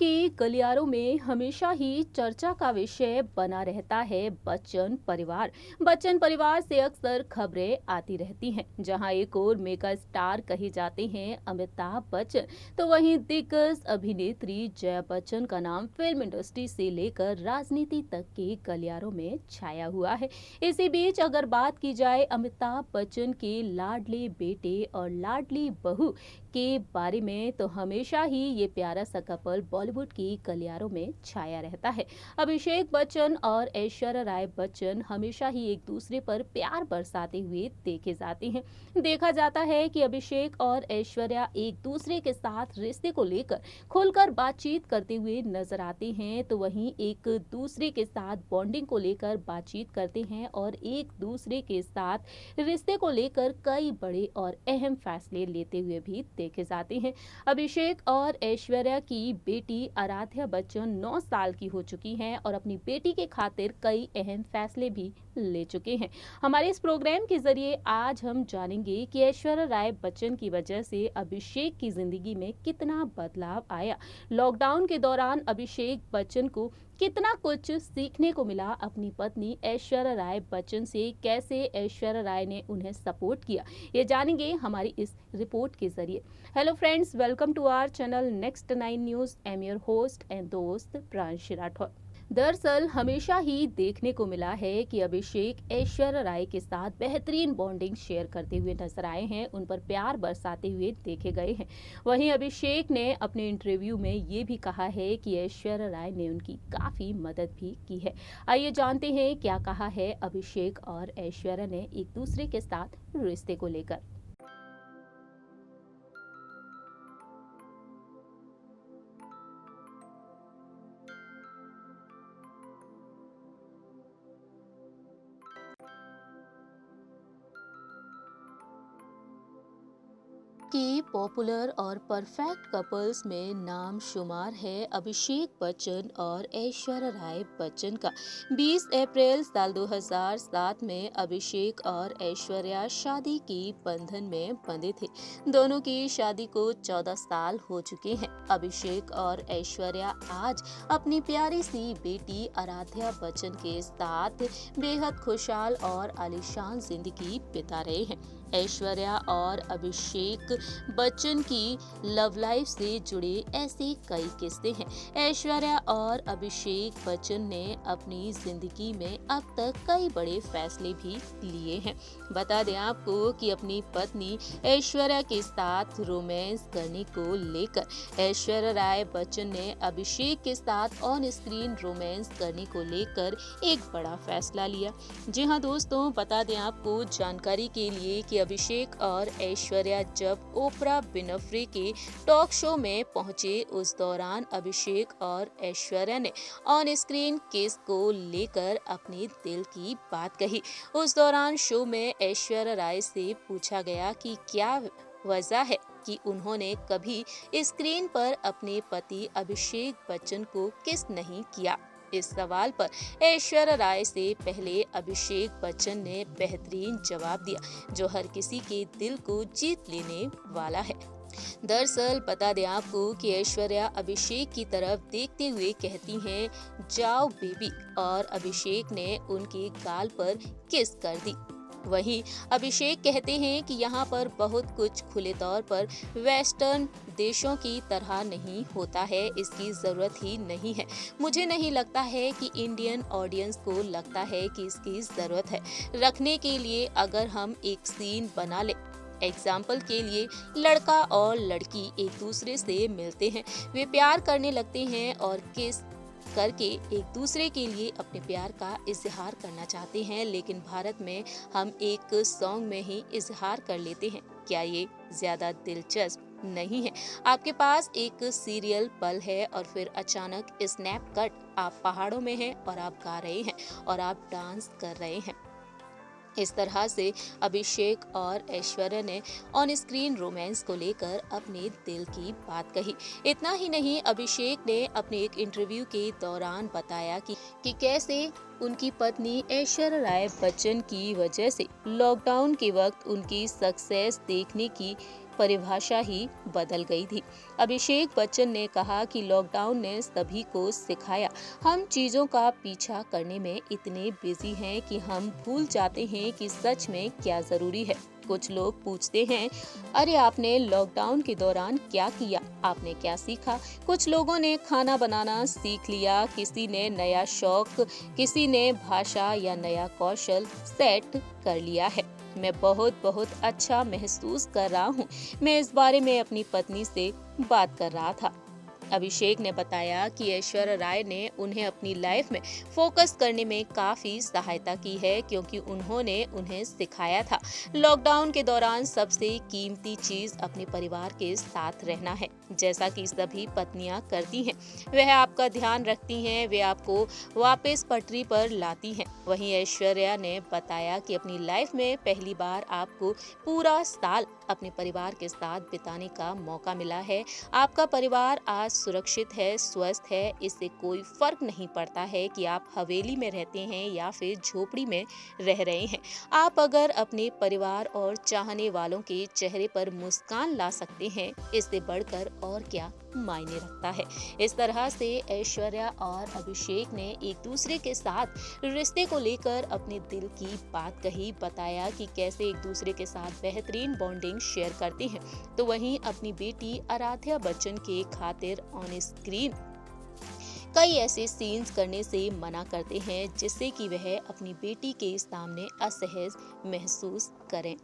के गलियारों में हमेशा ही चर्चा का विषय बना रहता है बच्चन परिवार। बच्चन परिवार से अक्सर खबरें आती रहती हैं, जहां एक और मेगा स्टार कहे जाते हैं अमिताभ बच्चन, तो वहीं दिग्गज अभिनेत्री जया बच्चन का नाम फिल्म इंडस्ट्री से लेकर राजनीति तक के गलियारों में छाया हुआ है। इसी बीच अगर बात की जाए अमिताभ बच्चन के लाडले बेटे और लाडली बहू के बारे में, तो हमेशा ही ये प्यारा सा कपल बॉलीवुड की गलियारों में छाया रहता है। अभिषेक बच्चन और ऐश्वर्या राय बच्चन हमेशा ही एक दूसरे पर प्यार बरसाते हुए देखे जाते हैं। देखा जाता है कि अभिषेक और ऐश्वर्या एक दूसरे के साथ रिश्ते को लेकर खुलकर बातचीत करते हुए नजर आते हैं, तो वहीं एक दूसरे के साथ बॉन्डिंग को लेकर बातचीत करते हैं और एक दूसरे के साथ रिश्ते को लेकर कई बड़े और अहम फैसले लेते हुए भी देखे जाते हैं। अभिषेक और ऐश्वर्या की बेटी आराध्या बच्चन 9 साल की हो चुकी हैं और अपनी बेटी के खातिर कई अहम फैसले भी ले चुके हैं। हमारे इस प्रोग्राम के जरिए आज हम जानेंगे कि ऐश्वर्या राय बच्चन की वजह से अभिषेक की जिंदगी में कितना बदलाव आया। लॉकडाउन के दौरान अभिषेक बच्चन को कितना कुछ सीखने को मिला अपनी पत्नी ऐश्वर्या राय बच्चन से, कैसे ऐश्वर्या राय ने उन्हें सपोर्ट किया, ये जानेंगे हमारी इस रिपोर्ट के जरिए। Hello friends, welcome to our channel next 9 news. I am your host and दोस्त प्रांशी राठौर। दरअसल हमेशा ही देखने को मिला है कि अभिषेक ऐश्वर्या राय के साथ बेहतरीन बॉन्डिंग शेयर करते हुए नजर आए हैं, उन पर प्यार बरसाते हुए देखे गए हैं। वहीं अभिषेक ने अपने इंटरव्यू में ये भी कहा है कि ऐश्वर्या राय ने उनकी काफी मदद भी की है। आइए जानते हैं क्या कहा है अभिषेक और ऐश्वर्या ने एक दूसरे के साथ रिश्ते को लेकर। कि पॉपुलर और परफेक्ट कपल्स में नाम शुमार है अभिषेक बच्चन और ऐश्वर्या राय बच्चन का। 20 अप्रैल साल 2007 में अभिषेक और ऐश्वर्या शादी की बंधन में बंधे थे। दोनों की शादी को 14 साल हो चुके हैं। अभिषेक और ऐश्वर्या आज अपनी प्यारी सी बेटी आराध्या बच्चन के साथ बेहद खुशहाल और आलीशान जिंदगी बिता रहे हैं। ऐश्वर्या और अभिषेक बच्चन की लव लाइफ से जुड़े ऐसे कई किस्से हैं। ऐश्वर्या और अभिषेक बच्चन ने अपनी जिंदगी में अब तक कई बड़े फैसले भी लिए हैं। बता दें आपको कि अपनी पत्नी ऐश्वर्या के साथ रोमांस करने को लेकर ऐश्वर्या राय बच्चन ने अभिषेक के साथ ऑन स्क्रीन रोमांस करने को लेकर एक बड़ा फैसला लिया। जी हाँ दोस्तों, बता दें आपको जानकारी के लिए कि अभिषेक और ऐश्वर्या जब ओपरा विनफ्रे के टॉक शो में पहुंचे, उस दौरान अभिषेक और ऐश्वर्या ने ऑन स्क्रीन किस को लेकर अपने दिल की बात कही। उस दौरान शो में ऐश्वर्या राय से पूछा गया कि क्या वजह है कि उन्होंने कभी स्क्रीन पर अपने पति अभिषेक बच्चन को किस नहीं किया। इस सवाल पर ऐश्वर्या राय से पहले अभिषेक बच्चन ने बेहतरीन जवाब दिया, जो हर किसी के दिल को जीत लेने वाला है। दरअसल बता दें आपको कि ऐश्वर्या अभिषेक की तरफ देखते हुए कहती हैं, जाओ बेबी, और अभिषेक ने उनके गाल पर किस कर दी। वहीं अभिषेक कहते हैं कि यहाँ पर बहुत कुछ खुले तौर पर वेस्टर्न देशों की तरह नहीं होता है, इसकी जरूरत ही नहीं है। मुझे नहीं लगता है कि इंडियन ऑडियंस को लगता है कि इसकी जरूरत है रखने के लिए। अगर हम एक सीन बना ले, एग्जाम्पल के लिए लड़का और लड़की एक दूसरे से मिलते हैं, वे प्यार करने लगते हैं और किस करके एक दूसरे के लिए अपने प्यार का इजहार करना चाहते हैं, लेकिन भारत में हम एक सॉन्ग में ही इजहार कर लेते हैं। क्या ये ज्यादा दिलचस्प नहीं है? आपके पास एक सीरियल पल है और फिर अचानक स्नैप कट, आप पहाड़ों में हैं और आप गा रहे हैं और आप डांस कर रहे हैं। इस तरह से अभिषेक और ऐश्वर्या ने ऑन स्क्रीन रोमांस को लेकर अपने दिल की बात कही। इतना ही नहीं, अभिषेक ने अपने एक इंटरव्यू के दौरान बताया कि कैसे उनकी पत्नी ऐश्वर्या राय बच्चन की वजह से लॉकडाउन के वक्त उनकी सक्सेस देखने की परिभाषा ही बदल गई थी। अभिषेक बच्चन ने कहा कि लॉकडाउन ने सभी को सिखाया, हम चीजों का पीछा करने में इतने बिजी हैं कि हम भूल जाते हैं कि सच में क्या जरूरी है। कुछ लोग पूछते हैं, अरे आपने लॉकडाउन के दौरान क्या किया, आपने क्या सीखा? कुछ लोगों ने खाना बनाना सीख लिया, किसी ने नया शौक, किसी ने भाषा या नया कौशल सेट कर लिया है। मैं बहुत बहुत अच्छा महसूस कर रहा हूँ। मैं इस बारे में अपनी पत्नी से बात कर रहा था। अभिषेक ने बताया कि ऐश्वर्या राय ने उन्हें अपनी लाइफ में फोकस करने में काफी सहायता की है, क्योंकि उन्होंने उन्हें सिखाया था लॉकडाउन के दौरान सबसे कीमती चीज अपने परिवार के साथ रहना है। जैसा कि सभी पत्नियां करती हैं, वह आपका ध्यान रखती हैं, वे आपको वापस पटरी पर लाती हैं। वहीं ऐश्वर्या ने बताया कि अपनी लाइफ में पहली बार आपको पूरा साल अपने परिवार के साथ बिताने का मौका मिला है। आपका परिवार आज सुरक्षित है, स्वस्थ है। इससे कोई फर्क नहीं पड़ता है कि आप हवेली में रहते हैं या फिर झोपड़ी में रह रहे हैं। आप अगर अपने परिवार और चाहने वालों के चेहरे पर मुस्कान ला सकते हैं, इससे बढ़कर और क्या मायने रखता है। इस तरह से ऐश्वर्या और अभिषेक ने एक दूसरे के साथ रिश्ते को लेकर अपने दिल की बात कही, बताया कि कैसे एक दूसरे के साथ बेहतरीन बॉन्डिंग शेयर करते हैं। तो वहीं अपनी बेटी आराध्या बच्चन के खातिर ऑन स्क्रीन कई ऐसे सीन्स करने से मना करते हैं जिससे कि वह अपनी बेटी के सामने असहज महसूस करें।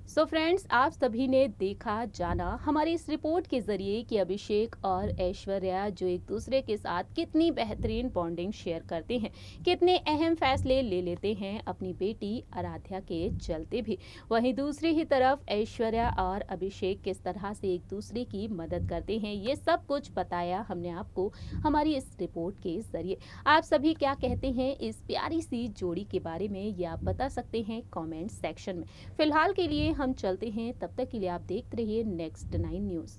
सो फ्रेंड्स, आप सभी ने देखा जाना हमारी इस रिपोर्ट के जरिए कि अभिषेक और ऐश्वर्या जो एक दूसरे के साथ कितनी बेहतरीन बॉन्डिंग शेयर करते हैं, कितने अहम फैसले ले लेते हैं अपनी बेटी आराध्या के चलते भी। वहीं दूसरी ही तरफ ऐश्वर्या और अभिषेक किस तरह से एक दूसरे की मदद करते हैं, ये सब कुछ बताया हमने आपको हमारी इस रिपोर्ट के जरिए। आप सभी क्या कहते हैं इस प्यारी सी जोड़ी के बारे में, ये आप बता सकते हैं कमेंट सेक्शन में। फिलहाल के लिए हम चलते हैं, तब तक के लिए आप देखते रहिए नेक्स्ट 9 न्यूज़।